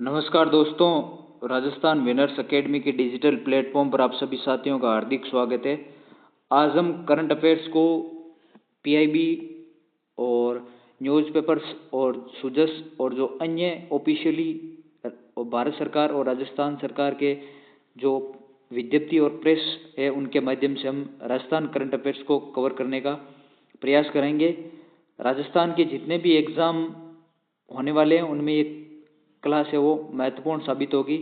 नमस्कार दोस्तों, Rajasthan winners academy के डिजिटल प्लेटफॉर्म पर आप सभी साथियों का हार्दिक स्वागत है। आज हम करंट अफेयर्स को पीआईबी और न्यूज़पेपर्स और सुजस और जो अन्य ऑफिशियली भारत सरकार और राजस्थान सरकार के जो विज्ञप्ति और प्रेस है उनके माध्यम से हम राजस्थान करंट अफेयर्स को कवर करने का प्रयास करेंगे। राजस्थान के जितने भी एग्ज़ाम होने वाले हैं उनमें ये क्लास है वो महत्वपूर्ण साबित होगी।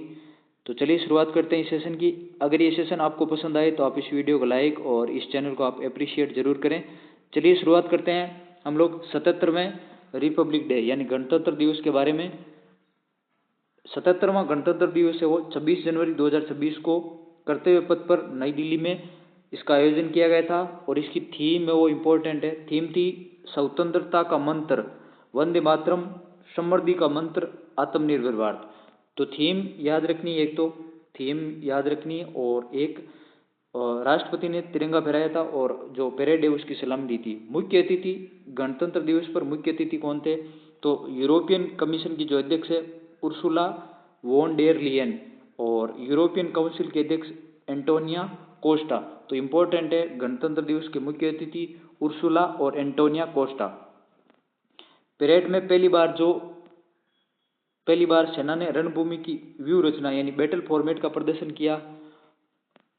तो चलिए शुरुआत करते हैं इस सेशन की। अगर ये सेशन आपको पसंद आए तो आप इस वीडियो को लाइक और इस चैनल को आप अप्रिशिएट जरूर करें। चलिए शुरुआत करते हैं हम लोग 77वें रिपब्लिक डे यानी गणतंत्र दिवस के बारे में। 77वां गणतंत्र दिवस है वो 26 जनवरी 2026 को कर्तव्य पथ पर नई दिल्ली में इसका आयोजन किया गया था और इसकी थीम है वो इम्पोर्टेंट है। थीम थी स्वतंत्रता का मंत्र, वंदे मातरम, समृद्धि का मंत्र, आत्मनिर्भर भारत। तो थीम याद रखनी, एक तो थीम याद रखनी और एक राष्ट्रपति ने तिरंगा फहराया था और जो परेड है उसकी सलामी दी थी। मुख्य अतिथि गणतंत्र दिवस पर मुख्य अतिथि कौन थे? तो यूरोपियन कमीशन की जो अध्यक्ष है उर्सुला वॉन डेर लियन और यूरोपियन काउंसिल के अध्यक्ष एंटोनिया कोस्टा। तो इम्पोर्टेंट है, गणतंत्र दिवस के मुख्य अतिथि उर्सुला और एंटोनिया कोस्टा। परेड में पहली बार सेना ने रणभूमि की व्यू रचना यानी बैटल फॉर्मेट का प्रदर्शन किया।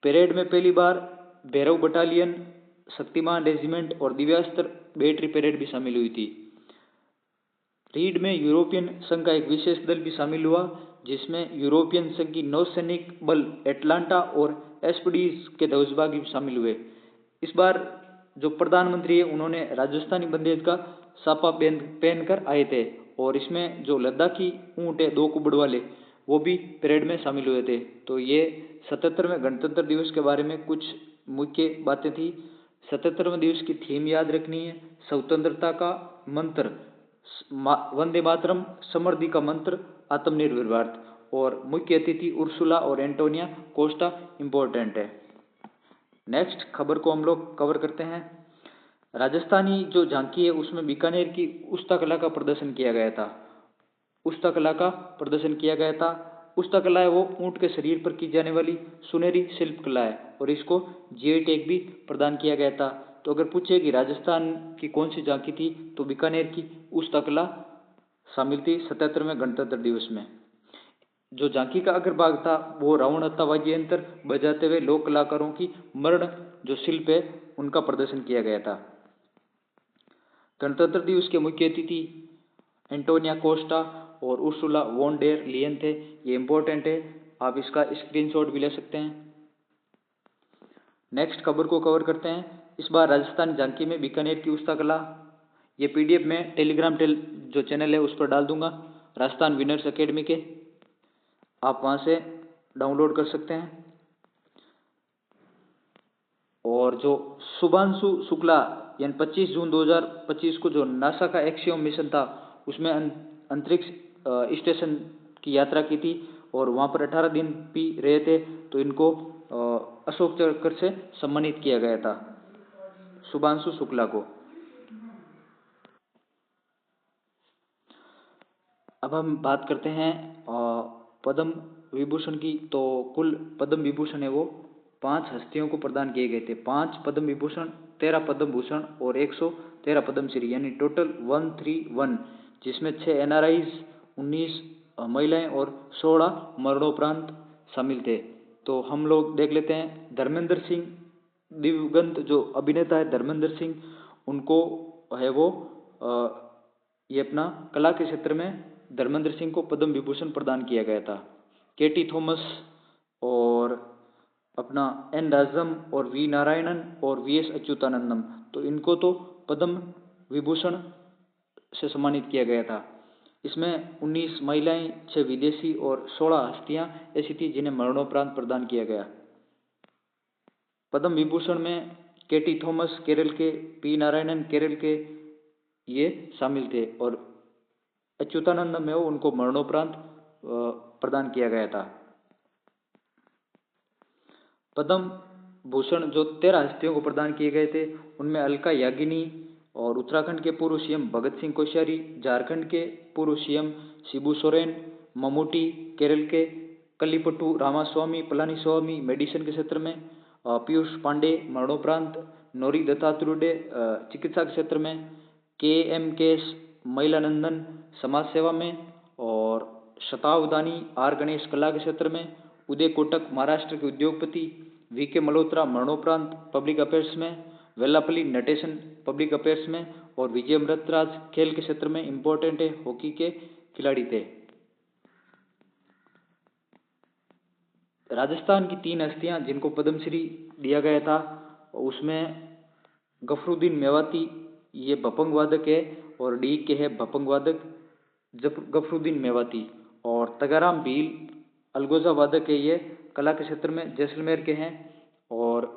परेड में पहली बार भैरव बटालियन, शक्तिमान रेजिमेंट और दिव्यास्त्र बैटरी परेड भी शामिल हुई थी। रीड में यूरोपियन संघ का एक विशेष दल भी शामिल हुआ जिसमें यूरोपियन संघ की नौसैनिक बल एटलांटा और एस्पडीज के ध्वजभागी भी शामिल हुए। इस बार जो प्रधानमंत्री है उन्होंने राजस्थानी बंदेज का साफा पहनकर आए थे और इसमें जो लद्दाखी ऊँट है 2 कुबड़ वाले वो भी परेड में शामिल हुए थे। तो ये 77वें गणतंत्र दिवस के बारे में कुछ मुख्य बातें थी। 77वें दिवस की थीम याद रखनी है, स्वतंत्रता का मंत्र, वंदे मातरम, समृद्धि का मंत्र, आत्मनिर्भर भारत और मुख्य अतिथि उर्सुला और एंटोनिया कोस्टा इम्पोर्टेंट है। नेक्स्ट खबर को हम लोग कवर करते हैं। राजस्थानी जो झांकी है उसमें बीकानेर की उस्ता कला का प्रदर्शन किया गया था। उस्ता कला का प्रदर्शन किया गया था। उस्ता कला है वो ऊँट के शरीर पर की जाने वाली सुनहरी शिल्प कला है और इसको जीआई टैग भी प्रदान किया गया था। तो अगर पूछे कि राजस्थान की कौन सी झांकी थी तो बीकानेर की उस्ता कला शामिल थी 77वें गणतंत्र दिवस में। जो झांकी का अग्रभाग था वो रावणहत्ता वाद्य यंत्र बजाते हुए लोक कलाकारों की मरण जो शिल्प है उनका प्रदर्शन किया गया था। गणतंत्र दिवस के मुख्य अतिथि एंटोनिया कोस्टा और उर्सुला वॉन डेर लियन थे। ये इंपॉर्टेंट है, आप इसका स्क्रीनशॉट भी ले सकते हैं। नेक्स्ट खबर को कवर करते हैं। इस बार राजस्थान झांकी में बीकानेर की उस्ता कला, ये पीडीएफ में टेलीग्राम जो चैनल है उस पर डाल दूंगा, राजस्थान विनर्स एकेडमी के, आप वहाँ से डाउनलोड कर सकते हैं। और जो शुभांशु शुक्ला यानी 25 जून 2025 को जो नासा का एक्सियोम मिशन था उसमें अंतरिक्ष स्टेशन की यात्रा की थी और वहाँ पर 18 दिन भी रहे थे। तो इनको अशोक चक्र से सम्मानित किया गया था, शुभांशु शुक्ला को। अब हम बात करते हैं पद्म विभूषण की। तो कुल पद्म विभूषण है वो 5 हस्तियों को प्रदान किए गए थे। 5 पद्म विभूषण, 13 पद्म भूषण और 113 पद्मश्री यानी टोटल 131, जिसमें 6 एनआरआईज, 19 महिलाएं और 16 मरणोपरांत शामिल थे। तो हम लोग देख लेते हैं। धर्मेंद्र सिंह, दिवंगत जो अभिनेता है धर्मेंद्र सिंह, उनको है वो ये अपना कला के क्षेत्र में धर्मेंद्र सिंह को पद्म विभूषण प्रदान किया गया था। केटी थॉमस और अपना एन राजम और वी नारायणन और वी एस अच्युतानंदम, तो इनको तो पद्म विभूषण से सम्मानित किया गया था। इसमें 19 महिलाएं, 6 विदेशी और 16 हस्तियां ऐसी थी जिन्हें मरणोपरांत प्रदान किया गया। पद्म विभूषण में केटी थॉमस केरल के, पी नारायणन केरल के ये शामिल थे और अच्युतानंद में उनको मरणोपरांत प्रदान किया गया था। पद्म भूषण जो 13 हस्तियों को प्रदान किए गए थे उनमें अलका याग्निनी और उत्तराखंड के पूर्व सीएम भगत सिंह कोश्यारी, झारखंड के पूर्व सीएम शिबू सोरेन, ममूटी केरल के, कल्लीपट्टू रामास्वामी पलानीस्वामी मेडिसिन के क्षेत्र में, पीयूष पांडे मरणोपरांत, नोरी दत्तात्रेय चिकित्सा के क्षेत्र में, KM केस महिलानंदन समाज सेवा में, और शतावधानी आर गणेश कला के क्षेत्र में, उदय कोटक महाराष्ट्र के उद्योगपति, VK मल्होत्रा मरणोपरांत पब्लिक अफेयर्स में, वेल्लापल्ली नटेशन पब्लिक अफेयर्स में, और विजय अमृतराज खेल के क्षेत्र में इम्पोर्टेंट है, हॉकी के खिलाड़ी थे। राजस्थान की 3 हस्तियां जिनको पद्मश्री दिया गया था, उसमें गफरुद्दीन मेवाती ये भपंग वादक है, और डी के है भपंग वादक गफरुद्दीन मेवाती, और तगाराम भील अलगोजा वादक है, ये कला के क्षेत्र में जैसलमेर के हैं, और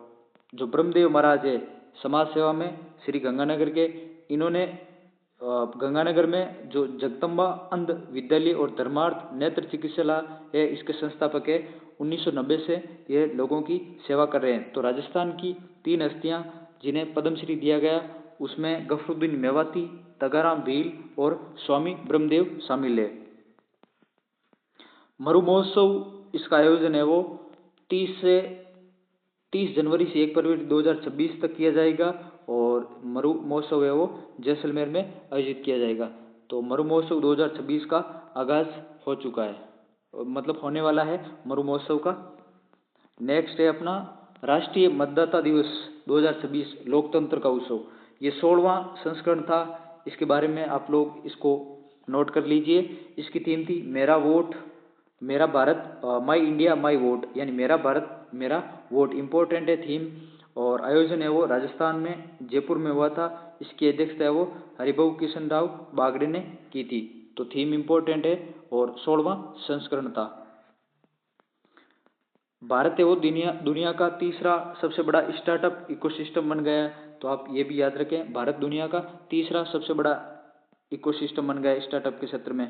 जो ब्रह्मदेव महाराज है समाज सेवा में श्री गंगानगर के, इन्होंने गंगानगर में जो जगदम्बा अंध विद्यालय और धर्मार्थ नेत्र चिकित्सालय है इसके संस्थापक है। 1990 से ये लोगों की सेवा कर रहे हैं। तो राजस्थान की 3 हस्तियां जिन्हें पद्मश्री दिया गया उसमें गफरुद्दीन मेवाती, तगाराम भील और स्वामी ब्रह्मदेव शामिल है। मरु महोत्सव इसका आयोजन है वो 30 जनवरी से 1 फरवरी 2026 तक किया जाएगा, और मरु महोत्सव है वो जैसलमेर में आयोजित किया जाएगा। तो मरु महोत्सव 2026 का आगाज हो चुका है, मतलब होने वाला है मरु महोत्सव का। नेक्स्ट है अपना राष्ट्रीय मतदाता दिवस 2026 लोकतंत्र का उत्सव। ये 16वां संस्करण था। इसके बारे में आप लोग इसको नोट कर लीजिए। इसकी थीम थी मेरा वोट मेरा भारत, माई इंडिया माई वोट, यानी मेरा भारत मेरा वोट इम्पोर्टेंट है थीम। और आयोजन है वो राजस्थान में जयपुर में हुआ था। इसकी अध्यक्षता है वो हरिभाऊ किशन राव बागड़े ने की थी। तो थीम इम्पोर्टेंट है और 16वां संस्करण था। भारत है वो दुनिया का तीसरा सबसे बड़ा स्टार्टअप इकोसिस्टम बन गया है। तो आप ये भी याद रखें, भारत दुनिया का तीसरा सबसे बड़ा इकोसिस्टम बन गया है स्टार्टअप के क्षेत्र में।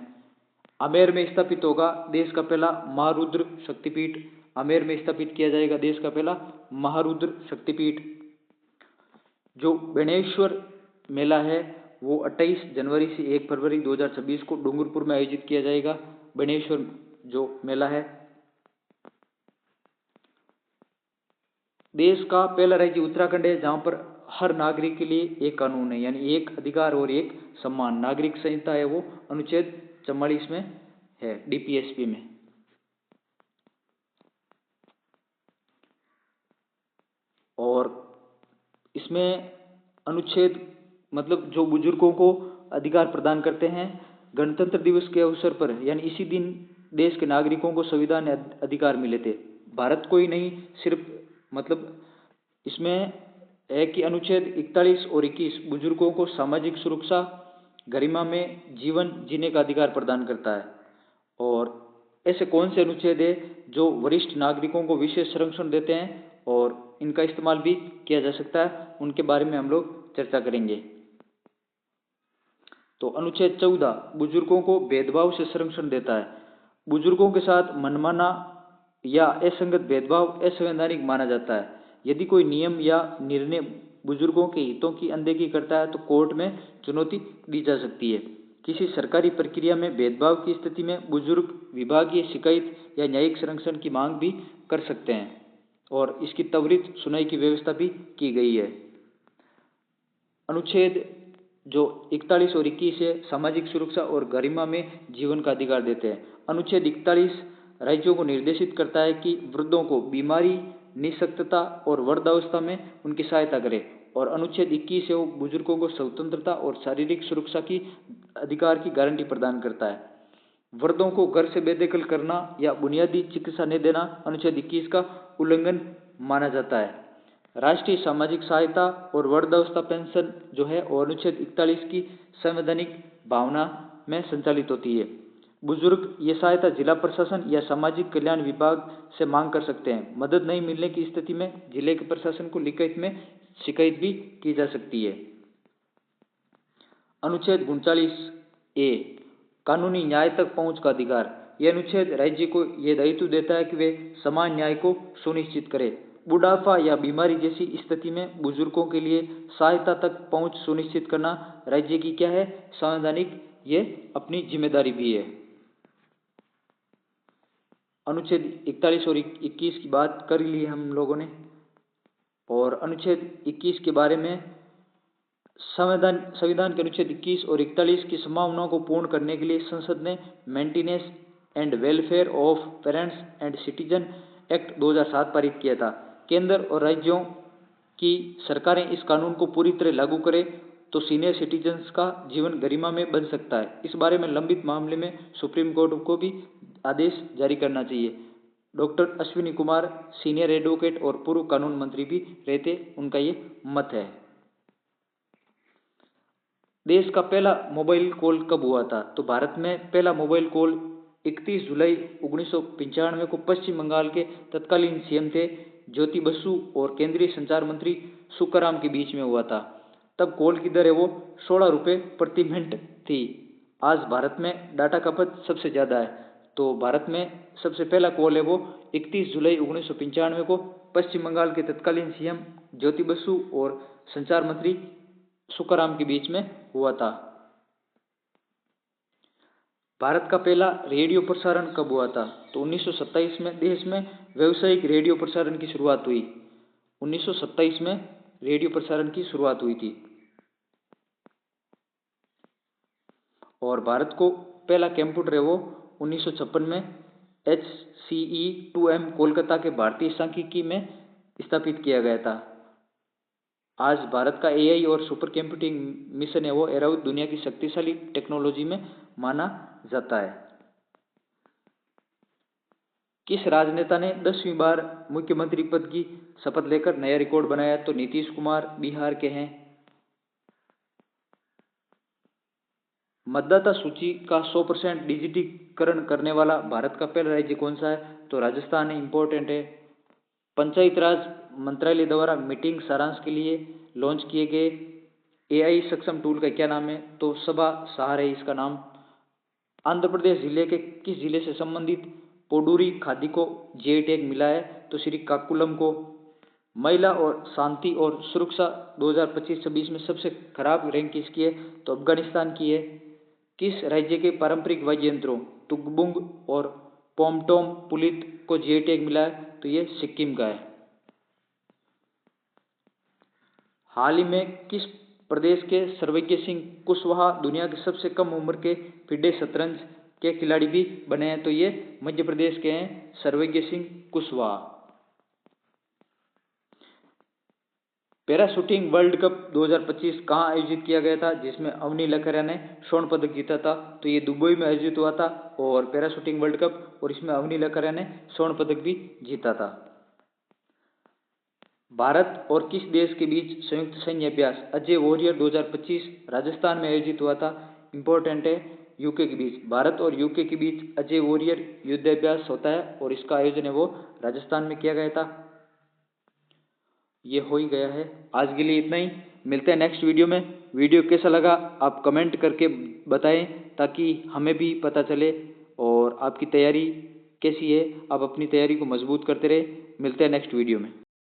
आमेर में स्थापित होगा देश का पहला महारुद्र शक्तिपीठ। आमेर में स्थापित किया जाएगा देश का पहला महारुद्र शक्तिपीठ। जो बेणेश्वर मेला है वो 28 जनवरी से 1 फरवरी 2026 को डूंगरपुर में आयोजित किया जाएगा। बेणेश्वर जो मेला है। देश का पहला राज्य उत्तराखंड है जहां पर हर नागरिक के लिए एक कानून है, यानी एक अधिकार और एक सम्मान। नागरिक संहिता है वो अनुच्छेद 44 में है, DPSP में। और इसमें अनुच्छेद मतलब जो बुजुर्गों को अधिकार प्रदान करते हैं। गणतंत्र दिवस के अवसर पर यानी इसी दिन देश के नागरिकों को संविधान अधिकार मिले थे। भारत को ही नहीं, सिर्फ मतलब इसमें है कि अनुच्छेद 41 और 21 बुजुर्गों को सामाजिक सुरक्षा, गरिमा में जीवन जीने का अधिकार प्रदान करता है। और ऐसे कौन से अनुच्छेद है जो वरिष्ठ नागरिकों को विशेष संरक्षण देते हैं और इनका इस्तेमाल भी किया जा सकता है, उनके बारे में हम लोग चर्चा करेंगे। तो अनुच्छेद 14 बुजुर्गों को भेदभाव से संरक्षण देता है। बुजुर्गों के साथ मनमाना या असंगत भेदभाव असंवैधानिक माना जाता है। यदि कोई नियम या निर्णय बुजुर्गों के हितों की अनदेखी करता है तो कोर्ट में चुनौती दी जा सकती है। किसी सरकारी प्रक्रिया में भेदभाव की स्थिति में बुजुर्ग विभागीय शिकायत या न्यायिक संरक्षण की मांग भी कर सकते हैं, और इसकी त्वरित सुनवाई की व्यवस्था भी की गई है। अनुच्छेद जो 41 और 21 है सामाजिक सुरक्षा और गरिमा में जीवन का अधिकार देते हैं। अनुच्छेद 41 राज्यों को निर्देशित करता है कि वृद्धों को बीमारी, निःशक्तता और वृद्धावस्था में उनकी सहायता करें। और अनुच्छेद 21 है वो बुजुर्गों को स्वतंत्रता और शारीरिक सुरक्षा की अधिकार की गारंटी प्रदान करता है। वृद्धों को घर से बेदखल करना या बुनियादी चिकित्सा नहीं देना अनुच्छेद 21 का उल्लंघन माना जाता है। राष्ट्रीय सामाजिक सहायता और वृद्धावस्था पेंशन जो है और अनुच्छेद 41 की संवैधानिक भावना में संचालित होती है। बुजुर्ग ये सहायता जिला प्रशासन या सामाजिक कल्याण विभाग से मांग कर सकते हैं। मदद नहीं मिलने की स्थिति में जिले के प्रशासन को लिखित में शिकायत भी की जा सकती है। अनुच्छेद 39A कानूनी न्याय तक पहुंच का अधिकार। यह अनुच्छेद राज्य को यह दायित्व देता है कि वे समान न्याय को सुनिश्चित करें। बुढ़ापा या बीमारी जैसी स्थिति में बुजुर्गों के लिए सहायता तक पहुंच सुनिश्चित करना राज्य की क्या है, संवैधानिक ये अपनी जिम्मेदारी भी है। अनुच्छेद 41 और 21 की बात कर ली है हम लोगों ने। और अनुच्छेद 21 के बारे में संविधान के अनुच्छेद 21 और 41 की संभावनाओं को पूर्ण करने के लिए संसद ने maintenance and welfare of parents and citizen act 2007 पारित किया था। केंद्र और राज्यों की सरकारें इस कानून को पूरी तरह लागू करें तो सीनियर सिटीजन्स का जीवन गरिमा में बन सकता है। इस बारे में लंबित मामले में सुप्रीम कोर्ट को भी आदेश जारी करना चाहिए। Doctor Ashwini Kumar senior advocate और पूर्व कानून मंत्री भी रहते, उनका ये मत है। देश का पहला मोबाइल कॉल कब हुआ था? तो भारत में पहला मोबाइल कॉल 31 जुलाई 1995 को पश्चिम बंगाल के तत्कालीन सीएम थे ज्योति बसु और केंद्रीय संचार मंत्री सुखराम के बीच में हुआ था। तब कॉल की दर है वो 16 रुपये प्रति मिनट थी। आज भारत में डाटा खपत सबसे ज़्यादा है, तो भारत में सबसे पहला कॉल है वो 31 जुलाई 1995 को पश्चिम बंगाल के तत्कालीन सीएम ज्योति बसु और संचार मंत्री सुखराम के बीच में हुआ था। भारत का पहला रेडियो प्रसारण कब हुआ था? तो 1927 में देश में व्यावसायिक रेडियो प्रसारण की शुरुआत हुई। 1927 में रेडियो प्रसारण की शुरुआत हुई थी। और भारत को पहला कंप्यूटर है वो 1956 में HCE2M कोलकाता के भारतीय सांख्यिकी में स्थापित किया गया था। आज भारत का AI और सुपर कंप्यूटिंग मिशन है वो एराउट दुनिया की शक्तिशाली टेक्नोलॉजी में माना जाता है। किस राजनेता ने 10वीं बार मुख्यमंत्री पद की शपथ लेकर नया रिकॉर्ड बनाया? तो नीतीश कुमार बिहार के हैं। मतदाता सूची का 100% डिजिटीकरण करने वाला भारत का पहला राज्य कौन सा है? तो राजस्थान है, इम्पोर्टेंट है। पंचायती राज मंत्रालय द्वारा मीटिंग सारांश के लिए लॉन्च किए गए AI सक्षम टूल का क्या नाम है? तो सभा सहार है इसका नाम। आंध्र प्रदेश जिले के किस जिले से संबंधित पोडूरी खादी को GI टैग मिला है? तो श्रीकाकुलम को। महिला और शांति और सुरक्षा 2025-26 में सबसे खराब रैंक किसकी है? तो अफगानिस्तान की है। किस राज्य के पारंपरिक वाद्य यंत्रों तुगबुंग और पोमटोम पुलित को GI टैग मिला है? तो ये सिक्किम का है। हाल ही में किस प्रदेश के सर्वज्ञ सिंह कुशवाहा दुनिया के सबसे कम उम्र के फिडे शतरंज के खिलाड़ी भी बने हैं? तो ये मध्य प्रदेश के हैं सर्वज्ञ Singh Kushwaha. Para shooting world cup 2025 कहाँ आयोजित किया गया था, जिसमें अवनी लखरिया ने स्वर्ण पदक जीता था? तो ये दुबई में आयोजित हुआ था और पैरा शूटिंग वर्ल्ड कप, और इसमें अवनी लखरिया ने स्वर्ण पदक भी जीता था। भारत और किस देश के बीच संयुक्त सैन्य अभ्यास अजय वॉरियर 2025 राजस्थान में आयोजित हुआ था? इंपॉर्टेंट है, यूके के बीच। भारत और यूके के बीच अजय वॉरियर युद्धाभ्यास होता है और इसका आयोजन है वो राजस्थान में किया गया था। ये हो ही गया है। आज के लिए इतना ही, मिलते हैं नेक्स्ट वीडियो में। वीडियो कैसा लगा आप कमेंट करके बताएं ताकि हमें भी पता चले और आपकी तैयारी कैसी है। आप अपनी तैयारी को मजबूत करते रहे। मिलते हैं नेक्स्ट वीडियो में।